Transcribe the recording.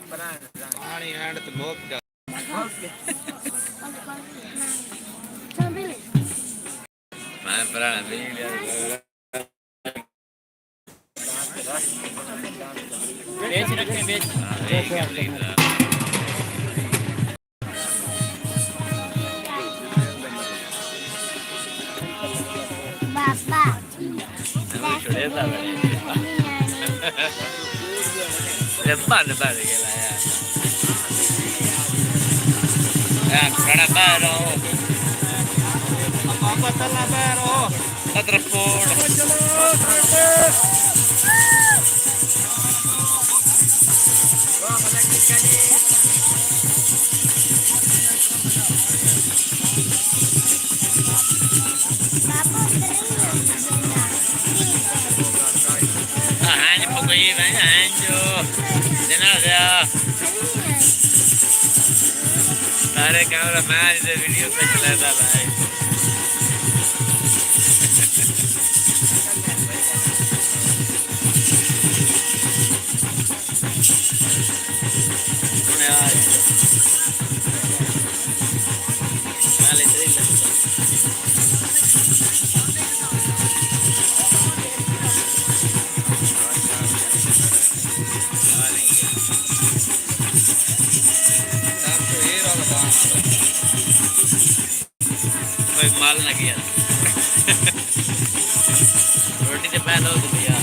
पानी हैंड तो बहुत का मैं पुराना भी लिया बेच रखे बेच depan depan gila ya. Ya, karena baru. Apa telah baru? Terpur. Hanya pokoknya banyak anjur. Jangan ada. सारे कैमरा मैन इसे वीडियो पे चला था भाई उन्हें आज नाले इधर ही कोई माल ना किया रोटी से पहले हो तो भैया